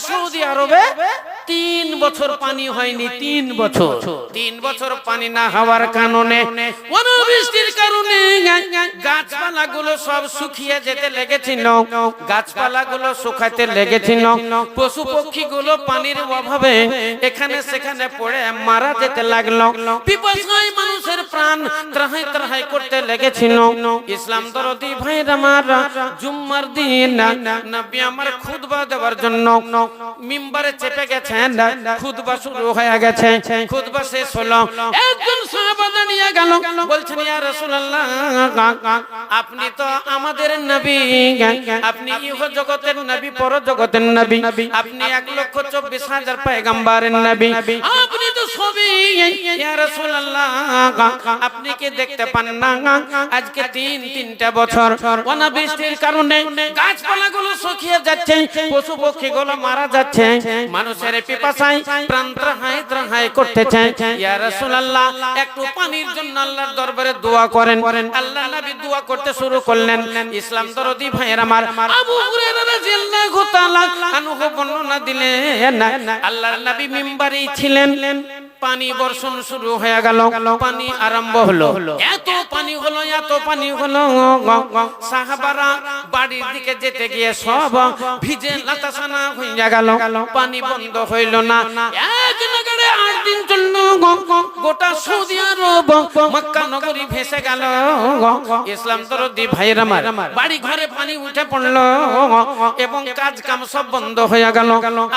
Saudi আরবে 3 বছর পানি হয়নি। 3 বছর পানি না হওয়ার কারণে, অনাবৃষ্টির কারণে গাছপালাগুলো সব শুকিয়ে যেতে লেগেছিল। গাছপালাগুলো শুকাতে লেগেছিল। পশু পক্ষীগুলো পানির অভাবে এখানে সেখানে পড়ে মারা যেতে লাগলো। পিপাসায় মানুষের প্রাণ ত্রাহি ত্রাহি করতে লেগেছিল। ইসলাম দরদি ভাইরা আমার, জুম্মার দিন নবী আমার খুতবা দেওয়ার জন্য মিম্বারে চেপে গেছেন। খুতবা শুরু হয়ে গেছে। খুতবা শেষ হলো, একজন সাহাবা দাঁড়িয়ে গেল, বলছেন ইয়া রাসূলুল্লাহ, আপনি তো আমাদের নবী, আপনি ইহ জগতের নবী, পর জগতের নবী, আপনি 1,24,000 পয়গম্বরের নবী, আপনি তো সবই। ইয়া রাসূলুল্লাহ, আপনি কি দেখতে পান না আজকে 3টা বছর অনাবৃষ্টির কারণে গাছপালাগুলো শুকিয়ে যাচ্ছে, পশু পক্ষীগুলো মারা যাচ্ছে, মানুষের পিপাসায় প্রাণ ত্রাহি ত্রাহি করতেছে। ইয়া রাসূলুল্লাহ, একটু পানির জন্য আল্লাহর দরবারে দোয়া করেন। আল্লাহর নবী দোয়া করতে শুরু করলেন। ইসলাম দরদি ভাইয়ের আমার, আবু হুরায়রা রাদিয়াল্লাহু তাআলা আনহু বর্ণনা দিলেন, আল্লাহর নবী মিম্বারেই ছিলেন। পানি বর্ষণ শুরু হয়ে গেল। পানি আরম্ভ হলো। এত পানি হলো, এত পানি হলো, সাহাবারা বাড়ির দিকে যেতে গিয়ে সব ভিজে লাতাসানা হয়ে গেল। পানি বন্ধ হইল না। এক নাগাড়ে 8 দিন চলল। গোটা সৌদি আরব, মক্কা নগরী ভেসে গেল। ইসলাম দরদি ভাইয়ের আমার, বাড়ি ঘরে পানি উঠে পড়ল এবং কাজ কাম সব বন্ধ হয়ে গেল।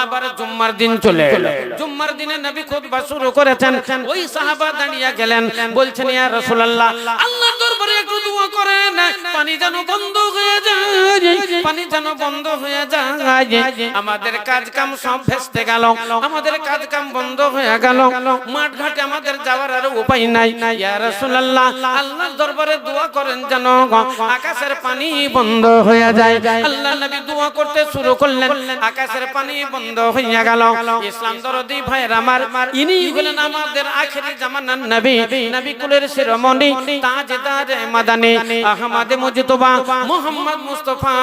আবার জুম্মার দিন চলে এলো। জুম্মার দিনে নবী খুতবা শুরু করেছেন। ওই সাহাবা দাঁড়িয়ে গেলেন, বলছেন ইয়া রাসূলুল্লাহ, আল্লাহর দরবারে একটু দোয়া করেন, পানি যেন বন্ধ হয়ে যায়, পানি যেন বন্ধ হয়ে যায়। আমাদের কাজ কাম সব ভেস্তে গেল, আমাদের কাজ কাম বন্ধ হয়ে গেল, মাঠ ঘাটে আমাদের যাওয়ার আর উপায় নাই। ইয়া রাসূলুল্লাহ, আল্লাহর দরবারে দোয়া করেন যেন আকাশের পানি বন্ধ হয়ে যায়। আল্লাহর নবী দোয়া করতে শুরু করলেন, আকাশের পানি বন্ধ হয়ে গেল। ইসলাম দরদি ভাইরা আমার, ইনি হলেন আমাদের আখেরি জামানার নবী, নবী কুলের শিরোমণি, তাজদার মাদানী, আহমদ মুজতবা মুহাম্মদ মুস্তাফা।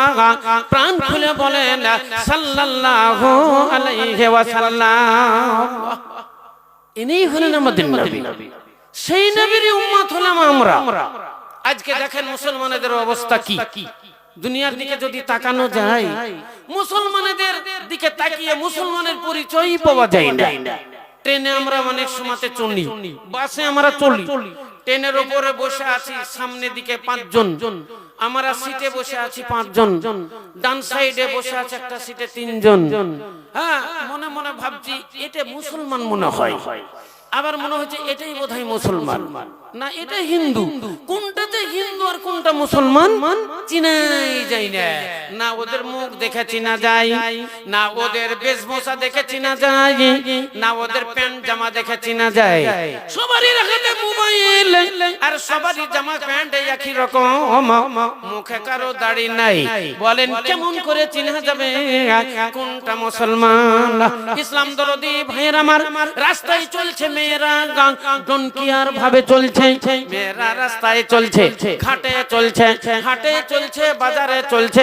প্রাণ খুলে বলেন সাল্লাল্লাহু আলাইহি ওয়াসাল্লাম। ইনি হলেন আমাদের নবী। সেই নবীর উম্মত হলাম আমরা। আজকে দেখেন মুসলমানদের অবস্থা কি। দুনিয়ার দিকে যদি তাকানো যায়, মুসলমানদের দিকে তাকিয়ে মুসলমানের পরিচয়ই পাওয়া যায় না। ট্রেনে আমরা অনেক সময়তে চলি, বাসে আমরা চলি, ট্রেনের উপরে বসে আছি, সামনে দিকে 5 জন, আমরা সিটে বসে আছি 5 জন, ডান সাইডে বসে আছে একটা সিটে 3 জন। হ্যাঁ, মনে মনে ভাবছি এটা মুসলমান মনে হয়, আবার মনে হচ্ছে এটাই বোধহয় মুসলমান, না এটা হিন্দু। কোনটাতে হিন্দু আর কোনটা মুসলমান চিনাই যায় না। না ওদের মুখ দেখে চিনা যায়, না ওদের বেশভূষা দেখে চিনা যায়, না ওদের প্যান্ট জামা দেখে চিনা যায়। সবারই হাতে মোবাইল আর সবারই জামা প্যান্ট একই রকম, মুখে কারো দাড়ি নাই। বলেন কেমন করে চিনা যাবে কোনটা মুসলমান? ইসলাম দরদি ভাইয়ের আমার, রাস্তায় চলছে মেয়েরা ডনকিয়ার ভাবে চলছে, মেয়েরা রাস্তায় চলছে, ঘাটে চলছে, হাটে চলছে, বাজারে চলছে,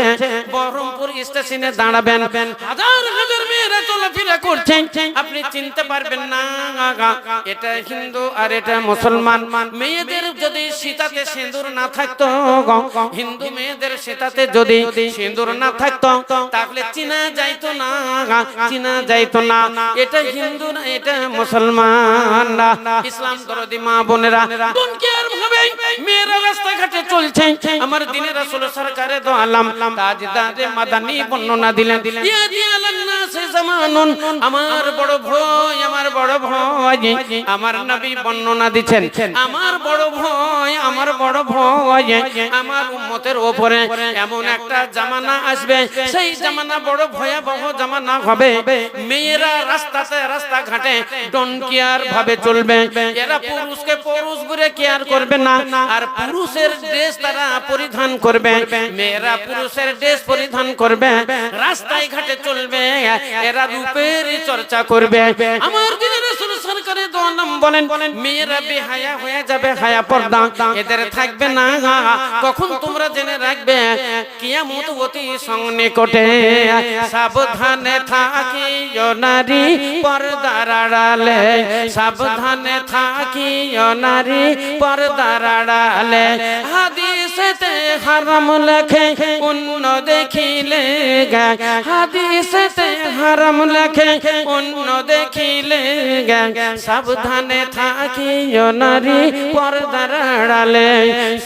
বহরমপুর স্টেশনে দাঁড়াবেন, হাজার হাজার মেয়েরা চলাফেরা করছে, আপনি চিনতে পারবেন না এটা হিন্দু আর এটা মুসলমান। মেয়েদের যদি সীতাতে সিঁদুর না থাকতো, হিন্দু মেয়েদের সীতাতে যদি সিঁদুর না থাকতো, তাহলে চিনা যাইতো না, চিনা যাইতো না এটা হিন্দু না এটা মুসলমান। ইসলাম দরদি মা বোনেরা, মেয়েরা রাস্তাঘাটে চলছে, আমার দিনের রাসূল সরকারে দো আলম তাজদারে মাদানী বর্ণনা দিলেন, আমার বড় ভয়, আমার বড় ভয়, আমার নবী বর্ণনা দিচ্ছেন, আমার বড় ভয়, আমার বড় ভয়, আমার উম্মতের উপরে এমন একটা জামানা আসবে, সেই জামানা বড় ভয়াবহ জামানা হবে। মেয়েরা রাস্তাতে রাস্তাঘাটে ডনকিয়ার ভাবে চলবে, এরা পুরুষকে পুরুষ বলে কেয়ার করবে না, আর পুরুষের ড্রেস তারা পরিধান করবে, মেয়েরা পুরুষের ড্রেস পরিধান করবে, রাস্তায় ঘাটে চলবে, এরা রূপের চর্চা করবে। আমার দিনের রাসূল সরকারে দো দোয়ালাম বলেন মেয়েরা বেহায়া হয়ে যাবে, হায়া পর্দা এদের থাকবে না। কখন তোমরা জেনে রাখবে কিয়ামত অতি সন্নিকটে। সাবধানে থাকিও নারী পর্দার আড়ালে, সাবধানে থাকিও নারী পর্দার আড়ালে। হাদিসেতে হারাম লেখে অন্য দেখিলে, হাদিসেতে হারাম লেখে অন্য দেখিলে। সাবধানে থাকিও নারী পর্দার আড়ালে,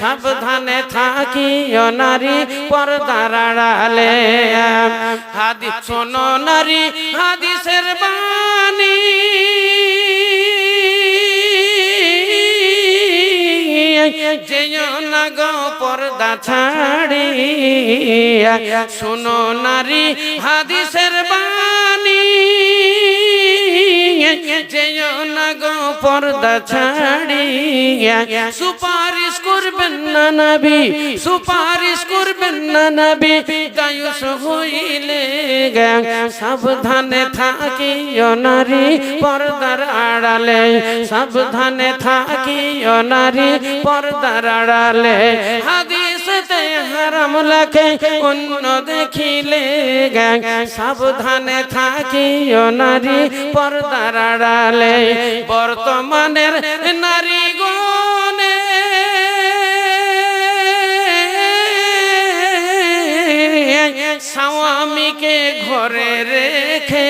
সাবধানে থাকিও নারী পর্দার আড়ালে। হাদিস শোনো নারী হাদিসের বাণী, যেও না গো পর্দা ছাড়ি। শোনো নারী হাদিসের বাণী, যেও না গো পর্দা ছাড়ি। সুপারিশ করবেন না নবী, সুপারিশ করবেন না নবী দায়ুস হইলে। সাবধানে থাকিও নারী পর্দার আড়ালে, সাবধানে থাকিও নারী পর্দার আড়ালে। হাদিসেতে হারাম লেখে অন্য দেখিলে, সাবধানে থাকিও নারী পর্দার আড়ালে। বর্তমানের নারী গণে স্বামীকে ঘরে রেখে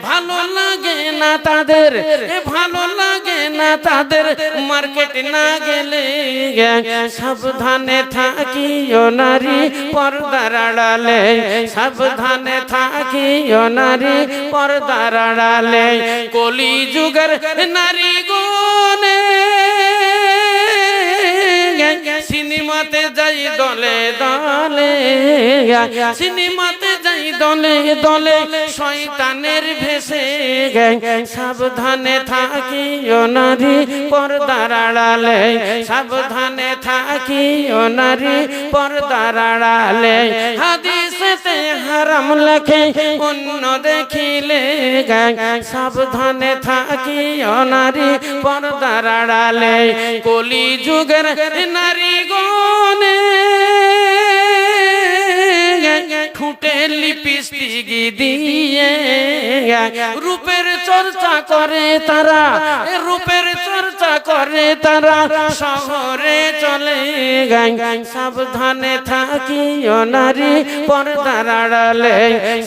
ভালো লাগে না তাদের, ভালো লাগে না তাদের মার্কেট না গেলে। সাবধানে থাকিও নারী পর্দার আড়ালে, সাবধানে থাকিও নারী পর্দার আড়ালে। কলি যুগের নারী গণে সিনেমাতে যাই দলে দলে, সিনেমাতে যাই দলে দলে শয়তানের ভেসে। সাবধানে থাকিও নারী পর্দার আড়ালে, সাবধানে থাকিও নারী পর্দার আড়ালে। হাদিসেতে হারাম লেখে অন্য দেখিলে, সাবধানে থাকিও নারী পর্দার আড়ালে। কলি যুগের নারী গণে ঠুঁটে লিপস্টিক দিয়ে রূপের চর্চা করে তারা, রূপের চর্চা করে তারা শহরে চলে। সাবধানে থাকিও নারী পর্দার আড়ালে,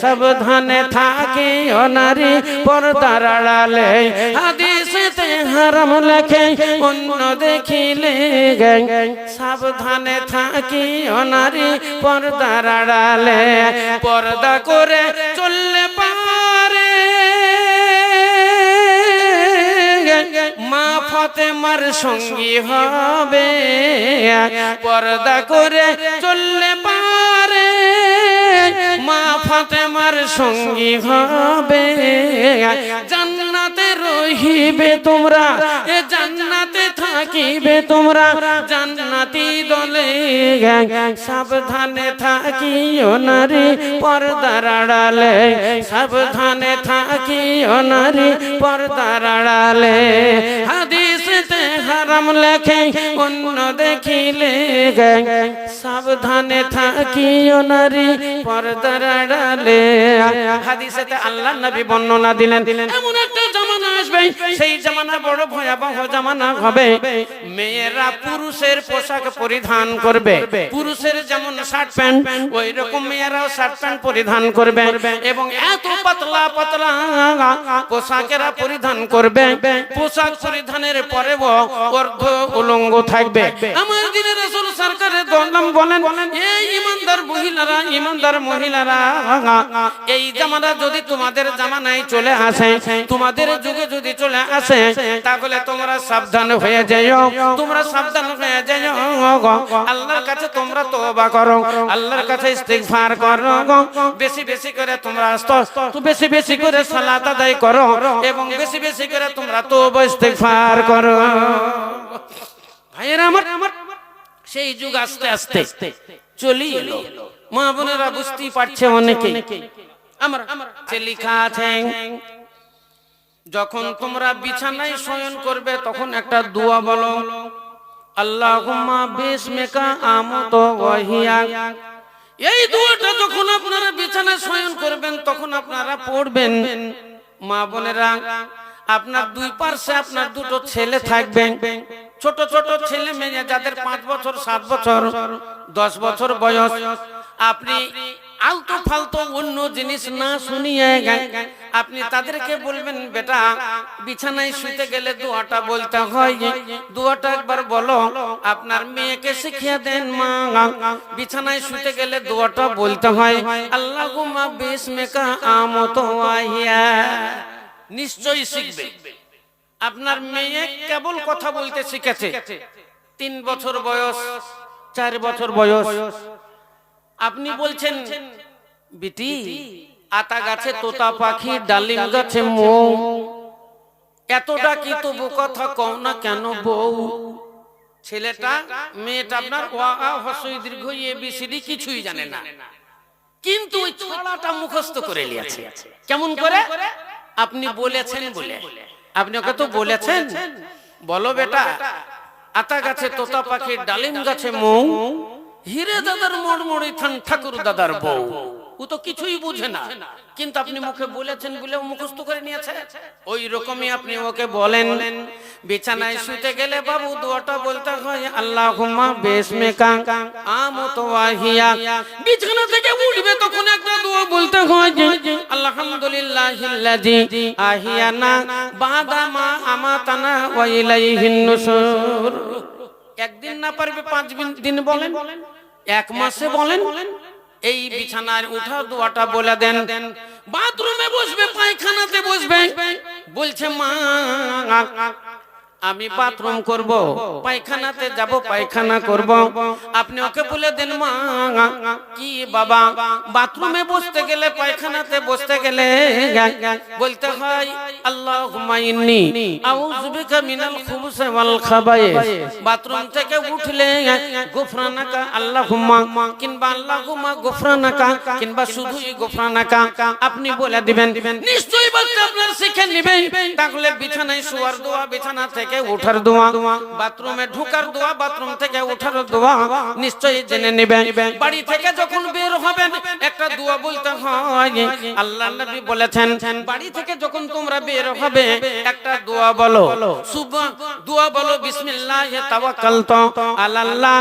সাবধানে থাকিও নারী পর্দার আড়ালে। হাদিসেতে হারাম লেখে অন্য দেখিলে, সাবধানে থাকিও নারী পর্দার আড়ালে। পর্দা করে চললে পারে মা ফাতেমার সঙ্গী হবে, পর্দা করে চললে পারে মা ফাতেমার সঙ্গী হবে। জান্নাতে রহিবে তোমরা, এ জান্নাতে থাকিবে তোমরা জান্নাতি দলে। সাবধানে থাকিও নারী পর্দার আড়ালে, সাবধানে থাকিও নারী পর্দার আড়ালে। হাদিসেতে হারাম লেখে অন্য দেখিলে, সাবধানে থাকিও নারী পর্দার আড়ালে। হাদিসেতে আল্লাহ নবী বর্ণনা দিলেন এমন একটা জামানা আসবে, সেই জামানা বড় ভয়াবহ জামানা হবে। মেয়েরা পুরুষের পোশাক পরিধান করবে, পুরুষের যেমন শার্ট প্যান্ট ওই রকম মেয়েরাও শার্ট প্যান্ট পরিধান করবে, এবং এত পাতলা পাতলা পোশাকেরা পরিধান করবে। পোশাক পরিধানের পরেও অর্ধ উলঙ্গ থাকবে। আমার দিনের রাসূল সরকারে দোলাম বলেন, এই ইমানদার মহিলারা, ইমানদার মহিলারা, এই জামানা যদি তোমাদের জামানায় চলে আসে, তোমাদের যুগে যদি চলে আসে, তাহলে তোমরা সাবধান হয়ে যাও, তোমরা সাবধান হয়ে যাও। আল্লাহর কাছে তোমরা তওবা করো, আল্লাহর কাছে ইস্তিগফার করো, বেশি বেশি করে তোমরা বেশি বেশি করে সালাত আদায় করো, এবং বেশি বেশি করে তোমরা তওবা ইস্তিগফার করো। ভাইয়েরা আমার, সেই যুগ আস্তে আস্তে চলে এলো। মা বোনেরা বুঝতেই পারছে অনেকে। আমার লেখা আছে যখন তোমরা বিছানায় শয়ন করবে তখন একটা দোয়া বলো, আল্লাহুম্মা বিসমিকা আমুতু ওয়া হিয়া। এই দোয়াটা যখন আপনারা বিছানায় শয়ন করবেন তখন আপনারা পড়বেন। মা বোনেরা, আপনার দুই পাশে আপনার দুটো ছেলে থাকবে, ছোট ছোট ছেলে মেয়ে যাদের 5 বছর 7 বছর 10 বছর বয়স। আপনি আলতু ফালতু অন্য জিনিস না শুনিয়ে আপনি তাদেরকে বলবেন, বেটা বিছানায় শুতে গেলে দোয়াটা বলতে হয়, দোয়াটা একবার বলো। আপনার মেয়েকে শিখিয়ে দেন, মা বিছানায় শুতে গেলে দোয়াটা বলতে হয়, আল্লাহুম্মা বিসমিকা আমুতু ওয়া হিয়া। নিশ্চয়ই শিখবে। আপনার মেয়ে কেবল কথা বলতে শিখেছে, 3 বছর বয়স 4 বছর বয়স। আপনি বলছেন, বিটি আতা গাছে তোতা পাখি, ডালিম গাছে মৌ, এতটা কি তবু কথা কও না কেন বউ? ছেলেটা মেয়েটা আপনার ওয়া আ হস্রই দীর্ঘ এবিসিডি কিছুই জানে না, কিন্তু ওই ছড়াটা মুখস্থ করে নিয়েছে। কেমন করে? আপনি বলেছেন বলে। আপনি ওকে তো বলেছেন, বলো বেটা আতা গাছে তোতা পাখি, ডালিম গাছে মৌ, হিরে দাদার মড়মড়ি থান ঠাকুর দাদার বউ। ও তো কিছুই বুঝে না, কিন্তু আপনি মুখে বলেছেন বলে মুখস্থ করে নিয়েছে। ওই রকমই আপনি ওকে বলেন, বিছানায় শুতে গেলে বাবু দোয়াটা বলতে হয়, আল্লাহুম্মা বিসমিকা আমুতু ওয়া হিয়া। বিছানা থেকে উঠবে তখন একটা দোয়া বলতে হয়, আলহামদুলিল্লাহিল্লাযী আহিয়ানা বাদা মা আমাতানা ওয়া ইলাইহিন নুশুর। একদিন না পারবে 5 দিন বলেন, 1 মাসে বলেন। এই বিছানায় উঠা দোয়াটা বলে দেন। বাথরুমে বসবে, পায়খানাতে বসবে, বলছে মা আমি বাথরুম করব, পায়খানাতে যাব, পায়খানা করব। আপনি ওকে বলে দেন, মা কি বাবা বাথরুমে বসতে গেলে, পায়খানাতে বসতে গেলে বলতে হয়, আল্লাহুম্মা ইন্নী আউযু বিকা মিনাল খুবুসি ওয়াল খাবায়েস। বাথরুম থেকে উঠলে গুফরানাকা আল্লাহুম্মা, কিংবা আল্লাহুম্মা গুফরানাকা, কিংবা শুধুই গুফরানাকা আপনি বলে দিবেন। নিশ্চয়ই বাচ্চা আপনার শিখে নেবে। তাহলে বিছানায় শোয়ার দোয়া, বিছানা থেকে উঠার দোয়া, বাথরুমে ঢোকার দোয়া, বাথরুম থেকে উঠার দোয়া নিশ্চয়ই জেনে নেবেন। বাড়ি থেকে যখন বের হবেন একটা দোয়া বলতে হয়। আল্লাহর নবী বলেছেন, বাড়ি থেকে যখন তোমরা বের হবে একটা দোয়া বলো, দোয়া বলো, বিসমিল্লাহি তাওয়াক্কালতু আলাল্লাহ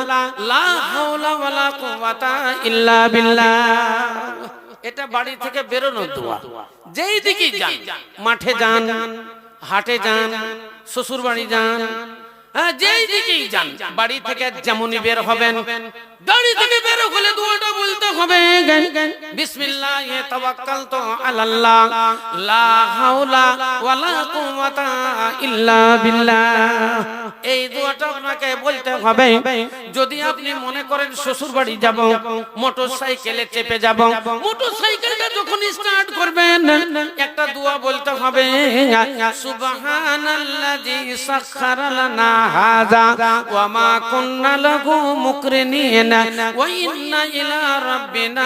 লা হাওলা ওয়ালা কুওয়াতা ইল্লা বিল্লাহ। এটা বাড়ি থেকে বেরোনোর দোয়া। যেই দিকে যান, মাঠে যান, হাটে যান, শ্বশুর বাড়ি যান, যেই দিকেই যান, বাড়ি থেকে যেমনই বের হবেন, বাড়ি থেকে বের হলে দোয়াটা বলতে হবে, বিসমিল্লাহি তাওয়াক্কালতু আলাল্লাহ লা হাওলা ওয়ালা কুওয়াতা ইল্লা বিল্লাহ। এই দোয়াটা আপনাকে বলতে হবে। যদি আপনি মনে করেন শ্বশুর বাড়ি যাব, মোটরসাইকেলে চেপে যাব, মোটরসাইকেলটা যখন স্টার্ট করবেন একটা দোয়া বলতে হবে, সুবহানাল্লাযী সাখখারা লানা হাযা ওয়া মা কুন্না লাহু মুকরিনিন ওয়া ইন্না ইলা রাব্বিনা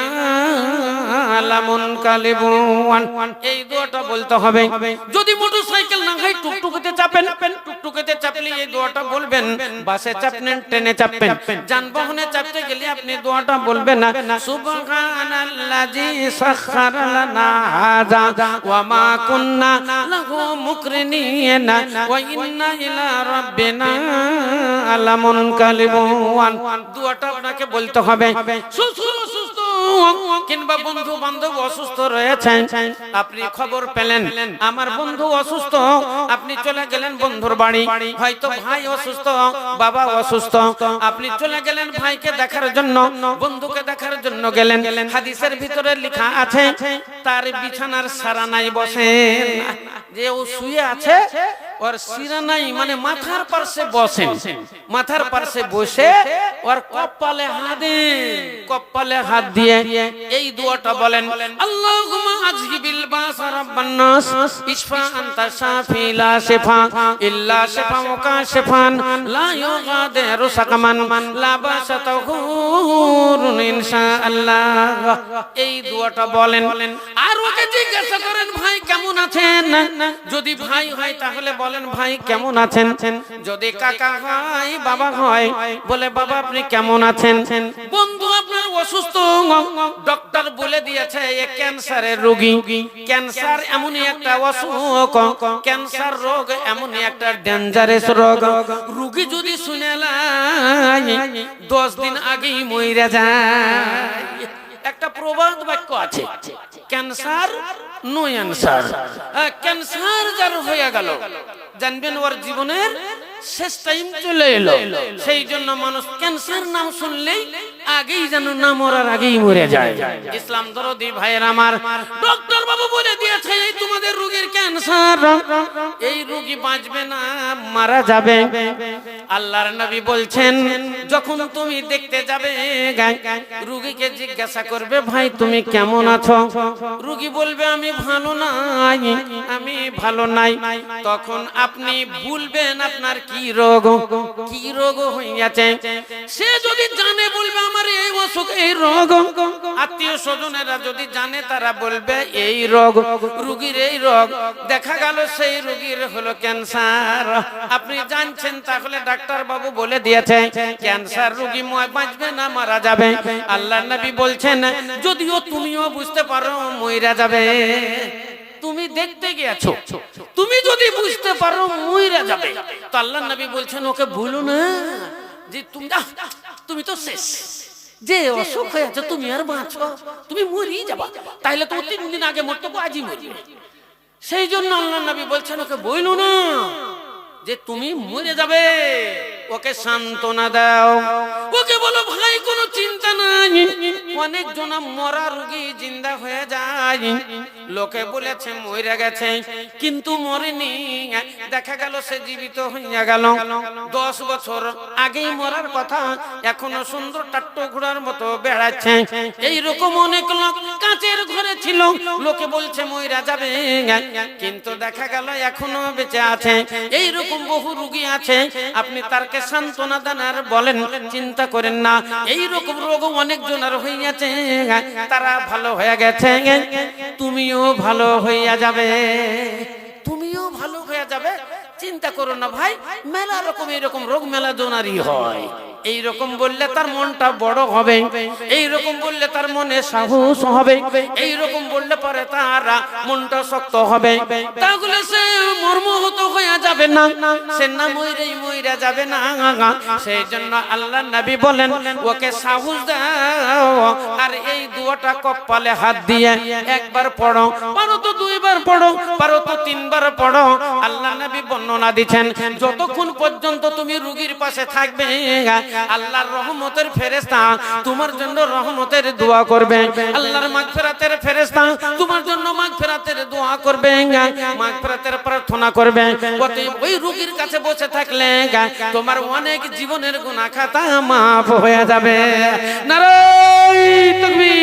লামুনকালিবুন। এই দোয়াটা বলতে হবে। যদি মোটরসাইকেল না হয় টুকটুকিতে চাপেন, টুকটুকিতে চাপলে এই দোয়াটা বলবেন। বাসে চাপেন, ট্রেনে চাপেন, যানবাহনে চাপতে গেলে আপনি দোয়াটা বলবেন না, সুবহানাল্লাযী সাখখারা লানা হাযা ওয়া মা কুন্না লাহু মুকরিনিন ওয়া ইন্না ইলা রাব্বিনা লামুনকালিবুন। দোয়াটা আপনাকে বলতে হবে। শ্বশুর অসুস্থ কিংবা বন্ধু বান্ধব অসুস্থ রয়েছেন, আপনি খবর পেলেন আমার বন্ধু অসুস্থ, আপনি চলে গেলেন বন্ধুর বাড়ি। হয়তো ভাই অসুস্থ, বাবা অসুস্থ, আপনি চলে গেলেন ভাইকে দেখার জন্য, বন্ধুকে দেখার জন্য গেলেন। হাদিসের ভিতরে লেখা আছে তার বিছানার সারা নাই, বসেন। যে ও শুয়ে আছে ওর শিরা নাই, মানে মাথার পাশে বসেন, মাথার পাশে বসে ওর কপালে হাত দিয়ে এই দোয়াটা বলেন, আল্লাহুম্মা আযহিবিল বাস রাব্বান নাস ইশফা আনতা শাফি লা শিফা ইল্লা শিফাউকা শিফান লা ইউগাদিরু সাকামান লা বাসা তাহুরুন ইনশাআল্লাহ। এই দোয়াটা বলেন আর ওকে জিজ্ঞাসা করেন ভাই কেমন আছেন। যদি ভাই হয় তাহলে বলেন ভাই কেমন আছেন। যদি কাকা হয় বাবা হয় বলে বাবা আপনি কেমন আছেন। বন্ধু আপনার অসুস্থ, ডক্টর বলে দিয়েছে এ ক্যান্সারের রোগী। ক্যান্সার এমনই একটা অসুখ, ক্যান্সার রোগ এমনই একটা ডেঞ্জারাস রোগ। রোগী যদি শুনে লাই 10 দিন আগেই মইরা যায়। একটা প্রবাদ বাক্য আছে, ক্যান্সার নো অ্যানসার। ক্যান্সার যার হয়ে গেল জানবেন ওর জীবনের শেষ টাইম চলে এলো। সেই জন্য মানুষ ক্যান্সার নাম শুনলেই আগেই যেন না মরার আগেই মরে যায়। ইসলাম দরদি ভাইয়ের আমার, ডক্টর বাবু বলে দিয়েছে এই তোমাদের রোগীর ক্যান্সার, এই রোগী বাঁচবে না, মারা যাবে। আল্লাহর নবী বলছেন যখন তুমি দেখতে যাবে রোগীকে জিজ্ঞাসা করবে ভাই তুমি কেমন আছো। রোগী বলবে আমি ভালো নাই, আমি ভালো নাই। তখন আপনি বলবেন আপনার কি রোগ, কি রোগ হইয়াছে। সে যদি জানে বলবে আমার এই অসুখ এই রোগ। আত্মীয় স্বজনেরা যদি জানে তারা বলবে এই রোগ, রোগীর এই রোগ। দেখা গেল সেই রোগীর হলো ক্যান্সার। আপনি জানছেন তাহলে ডাক্তার বাবু বলে দিয়েছে ক্যান্সার রোগী বাঁচবে না, মারা যাবে। আল্লাহর নবী বলছেন যদিও তুমিও বুঝতে পারো মইরা যাবে, তুমি দেখতে গিয়েছো, তুমি যদি বুঝতে পারো মইরা যাবে, তো আল্লাহর নবী বলছেন ওকে ভুলো না যে তুমি তো শেষ, যে অসুখ হয়েছে তুমি আর বাঁচো, তুমি মরেই যাবা। তাইলে তো 3 দিন আগে মরতো, আজই মরবে। সেই জন্য আল্লাহর নবী বলছেন ওকে বইলো না যে তুমি মরে যাবে, ওকে সান্ত্বনা দাও। ওকে বলো ভাই কোনো চিন্তা নাই, অনেক জন মরা রোগী জিন্দা হয়ে যায়। লোকে বলেছে মরে গেছে কিন্তু মরেনি, দেখা গেল সে জীবিত হইয়া গেল। 10 বছর আগেই মরার কথা, এখনো সুন্দর টাট্টো ঘোড়ার মতো বেড়াচ্ছে। এইরকম অনেক লোক কাঁচের ঘরে ছিল, লোকে বলছে মইরা যাবে কিন্তু দেখা গেল এখনো বেঁচে আছে। এইরকম বহু রোগী আছে, আপনি তারকে সান্ত্বনা দেন আর বলেন চিন্তা করেন না, এইরকম রোগ অনেক জনের হইয়াছে, তারা ভালো হয়ে গেছে, তুমিও ভালো হইয়া যাবে, তুমিও ভালো হয়ে যাবে। চিন্তা করো না ভাই, মেলা রকম এরকম রোগ মেলা জনারই হয়। এইরকম বললে তার মনটা বড় হবে, এইরকম বললে তার মনে সাহস হবে, এইরকম বললে পরে তার মনটা শক্ত হবে। তাহলে সে মর্মাহত হয়ে যাবে না, সে না মইরেই মইরা যাবে না। সেই জন্য আল্লাহর নবী বলেন ওকে সাহস দাও আর এই দোয়াটা কপালে হাত দিয়ে একবার পড়ো, পারো তো 2 বার পড়ো, পারো তো 3 বার পড়ো। আল্লাহর নবী বর্ণনা দিচ্ছেন যতক্ষণ পর্যন্ত তুমি রোগীর পাশে থাকবে আল্লাহর রহমতের ফেরেশতা তোমার জন্য রহমতের দোয়া করবে, আল্লাহর মাগফিরাতের ফেরেশতা তোমার জন্য মাগফিরাতের দোয়া করবে, মাগফিরাতের প্রার্থনা করবে। ওই রোগীর কাছে বসে থাকলে তোমার অনেক জীবনের গুনাহ খাতা মাফ হয়ে যাবে। নারায়ে তাকবীর।